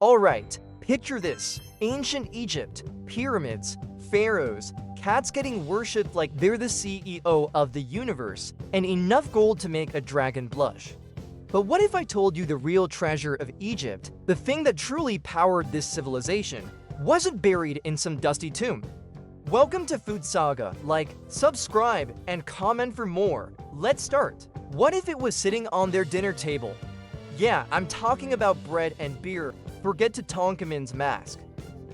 Alright, picture this. Ancient Egypt, pyramids, pharaohs, cats getting worshipped like they're the CEO of the universe, and enough gold to make a dragon blush. But what if I told you the real treasure of Egypt, the thing that truly powered this civilization, wasn't buried in some dusty tomb? Welcome to FoodSaga. Like, subscribe, and comment for more. Let's start. What if it was sitting on their dinner table? Yeah, I'm talking about bread and beer. Forget Tutankhamun's mask.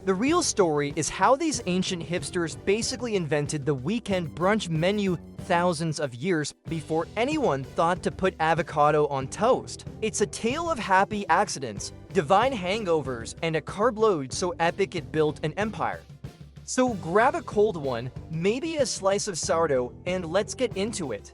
The real story is how these ancient hipsters basically invented the weekend brunch menu thousands of years before anyone thought to put avocado on toast. It's a tale of happy accidents, divine hangovers, and a carb load so epic it built an empire. So grab a cold one, maybe a slice of sourdough, and let's get into it.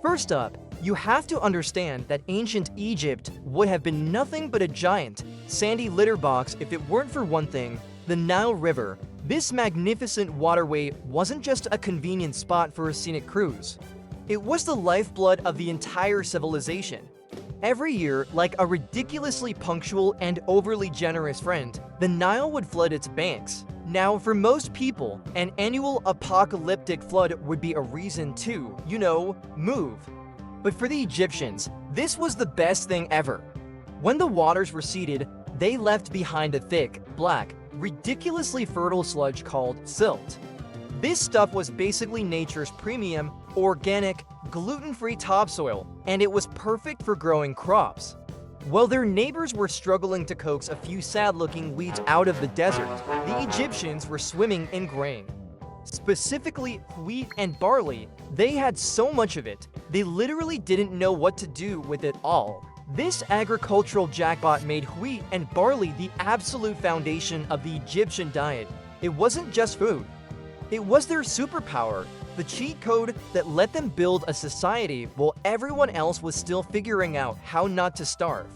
First up, you have to understand that ancient Egypt would have been nothing but a giant, sandy litter box if it weren't for one thing: the Nile River. This magnificent waterway wasn't just a convenient spot for a scenic cruise. It was the lifeblood of the entire civilization. Every year, like a ridiculously punctual and overly generous friend, the Nile would flood its banks. Now, for most people, an annual apocalyptic flood would be a reason to, move. But for the Egyptians, this was the best thing ever. When the waters receded, they left behind a thick, black, ridiculously fertile sludge called silt. This stuff was basically nature's premium, organic, gluten-free topsoil, and it was perfect for growing crops. While their neighbors were struggling to coax a few sad-looking weeds out of the desert, the Egyptians were swimming in grain. Specifically, wheat and barley. They had so much of it, they literally didn't know what to do with it all. This agricultural jackpot made wheat and barley the absolute foundation of the Egyptian diet. It wasn't just food. It was their superpower, the cheat code that let them build a society while everyone else was still figuring out how not to starve.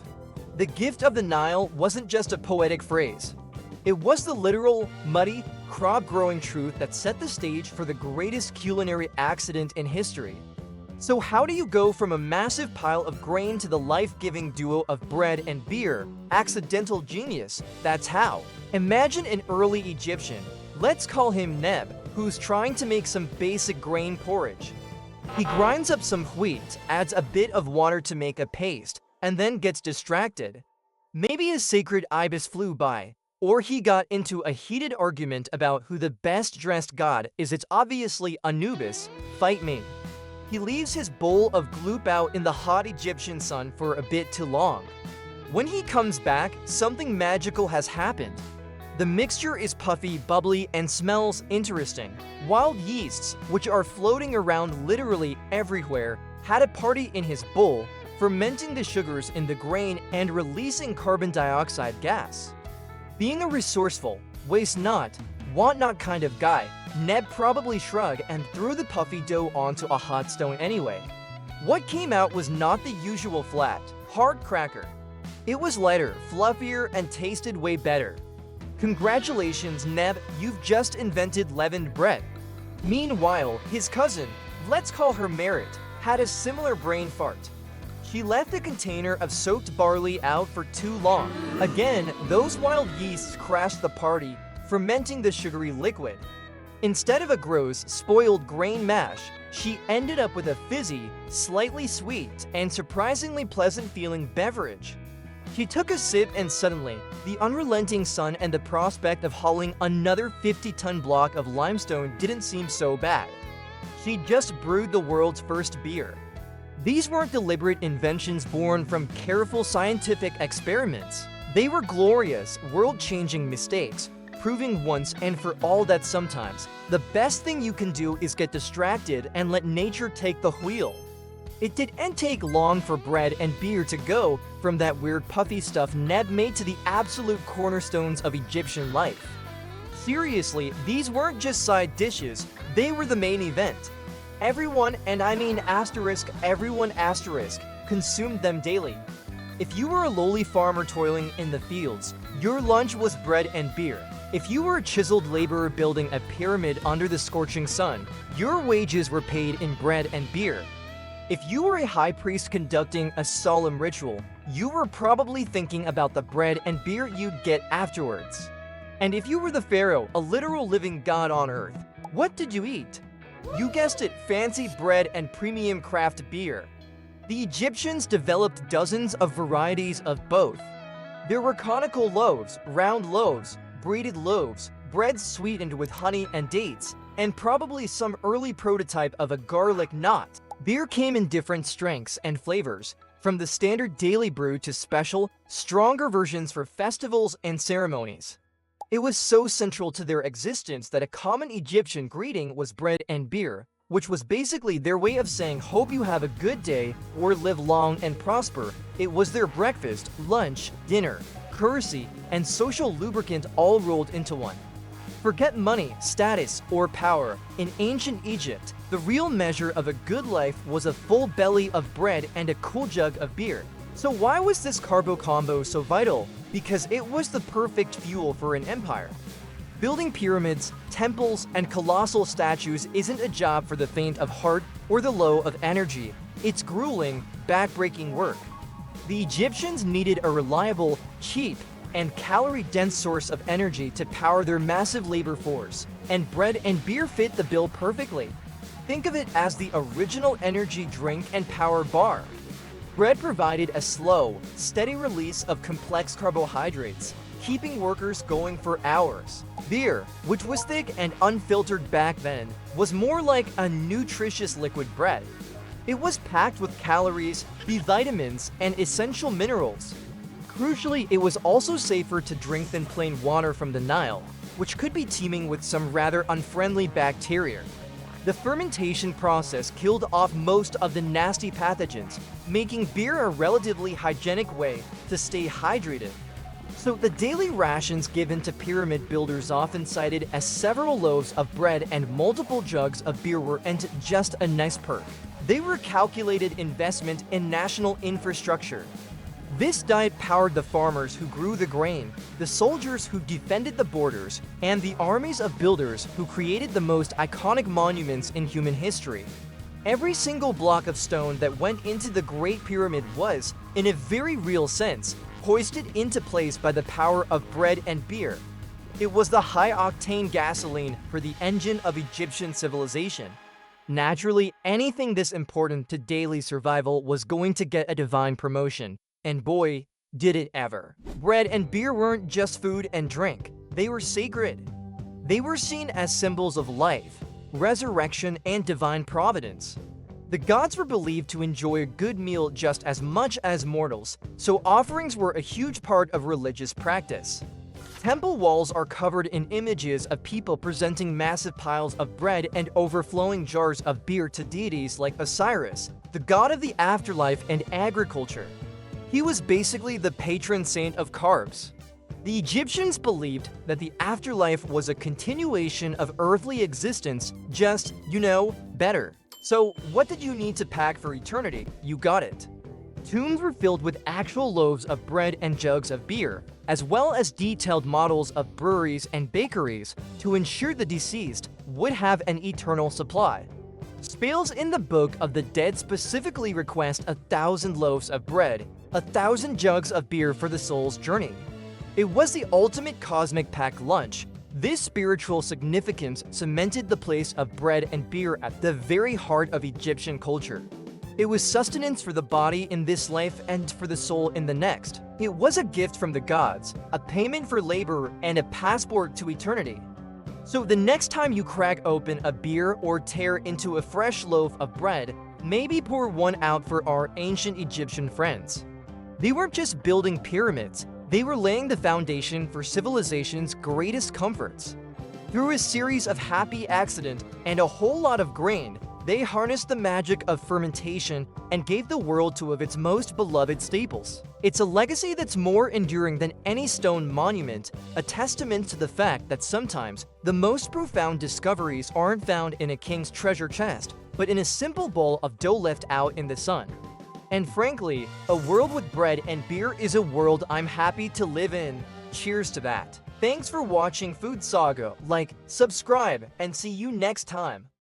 The gift of the Nile wasn't just a poetic phrase. It was the literal, muddy, crop-growing truth that set the stage for the greatest culinary accident in history. So how do you go from a massive pile of grain to the life-giving duo of bread and beer? Accidental genius, that's how. Imagine an early Egyptian, let's call him Neb, who's trying to make some basic grain porridge. He grinds up some wheat, adds a bit of water to make a paste, and then gets distracted. Maybe a sacred ibis flew by, or he got into a heated argument about who the best-dressed god is. It's obviously Anubis, fight me. He leaves his bowl of gloop out in the hot Egyptian sun for a bit too long. When he comes back, something magical has happened. The mixture is puffy, bubbly, and smells interesting. Wild yeasts, which are floating around literally everywhere, had a party in his bowl, fermenting the sugars in the grain and releasing carbon dioxide gas. Being a resourceful, waste not, want not kind of guy, Neb probably shrugged and threw the puffy dough onto a hot stone anyway. What came out was not the usual flat, hard cracker. It was lighter, fluffier, and tasted way better. Congratulations, Neb, you've just invented leavened bread. Meanwhile, his cousin, let's call her Merit, had a similar brain fart. She left the container of soaked barley out for too long. Again, those wild yeasts crashed the party, fermenting the sugary liquid. Instead of a gross, spoiled grain mash, she ended up with a fizzy, slightly sweet, and surprisingly pleasant-feeling beverage. She took a sip and suddenly, the unrelenting sun and the prospect of hauling another 50-ton block of limestone didn't seem so bad. She just brewed the world's first beer. These weren't deliberate inventions born from careful scientific experiments. They were glorious, world-changing mistakes, proving once and for all that sometimes the best thing you can do is get distracted and let nature take the wheel. It didn't take long for bread and beer to go from that weird puffy stuff Neb made to the absolute cornerstones of Egyptian life. Seriously, these weren't just side dishes, they were the main event. Everyone, and I mean everyone, consumed them daily. If you were a lowly farmer toiling in the fields, your lunch was bread and beer. If you were a chiseled laborer building a pyramid under the scorching sun, your wages were paid in bread and beer. If you were a high priest conducting a solemn ritual, you were probably thinking about the bread and beer you'd get afterwards. And if you were the pharaoh, a literal living god on earth, what did you eat? You guessed it, fancy bread and premium craft beer. The Egyptians developed dozens of varieties of both. There were conical loaves, round loaves, braided loaves, bread sweetened with honey and dates, and probably some early prototype of a garlic knot. Beer came in different strengths and flavors, from the standard daily brew to special, stronger versions for festivals and ceremonies. It was so central to their existence that a common Egyptian greeting was bread and beer, which was basically their way of saying hope you have a good day or live long and prosper. It was their breakfast, lunch, dinner, courtesy, and social lubricant all rolled into one. Forget money, status, or power. In ancient Egypt, the real measure of a good life was a full belly of bread and a cool jug of beer. So why was this carbo combo so vital? Because it was the perfect fuel for an empire. Building pyramids, temples, and colossal statues isn't a job for the faint of heart or the low of energy. It's grueling, back-breaking work. The Egyptians needed a reliable, cheap, and calorie-dense source of energy to power their massive labor force, and bread and beer fit the bill perfectly. Think of it as the original energy drink and power bar. Bread provided a slow, steady release of complex carbohydrates, keeping workers going for hours. Beer, which was thick and unfiltered back then, was more like a nutritious liquid bread. It was packed with calories, B vitamins, and essential minerals. Crucially, it was also safer to drink than plain water from the Nile, which could be teeming with some rather unfriendly bacteria. The fermentation process killed off most of the nasty pathogens, making beer a relatively hygienic way to stay hydrated. So the daily rations given to pyramid builders often cited as several loaves of bread and multiple jugs of beer weren't just a nice perk. They were calculated investment in national infrastructure. This diet powered the farmers who grew the grain, the soldiers who defended the borders, and the armies of builders who created the most iconic monuments in human history. Every single block of stone that went into the Great Pyramid was, in a very real sense, hoisted into place by the power of bread and beer. It was the high-octane gasoline for the engine of Egyptian civilization. Naturally, anything this important to daily survival was going to get a divine promotion. And boy, did it ever. Bread and beer weren't just food and drink. They were sacred. They were seen as symbols of life, resurrection, and divine providence. The gods were believed to enjoy a good meal just as much as mortals, so offerings were a huge part of religious practice. Temple walls are covered in images of people presenting massive piles of bread and overflowing jars of beer to deities like Osiris, the god of the afterlife and agriculture. He was basically the patron saint of carbs. The Egyptians believed that the afterlife was a continuation of earthly existence, just, better. So, what did you need to pack for eternity? You got it. Tombs were filled with actual loaves of bread and jugs of beer, as well as detailed models of breweries and bakeries to ensure the deceased would have an eternal supply. Spells in the Book of the Dead specifically request 1,000 loaves of bread, 1,000 jugs of beer for the soul's journey. It was the ultimate cosmic packed lunch. This spiritual significance cemented the place of bread and beer at the very heart of Egyptian culture. It was sustenance for the body in this life and for the soul in the next. It was a gift from the gods, a payment for labor, and a passport to eternity. So the next time you crack open a beer or tear into a fresh loaf of bread, maybe pour one out for our ancient Egyptian friends. They weren't just building pyramids, they were laying the foundation for civilization's greatest comforts. Through a series of happy accidents and a whole lot of grain, they harnessed the magic of fermentation and gave the world two of its most beloved staples. It's a legacy that's more enduring than any stone monument, a testament to the fact that sometimes the most profound discoveries aren't found in a king's treasure chest, but in a simple bowl of dough left out in the sun. And frankly, a world with bread and beer is a world I'm happy to live in. Cheers to that. Thanks for watching FoodSaga. Like, subscribe, and see you next time.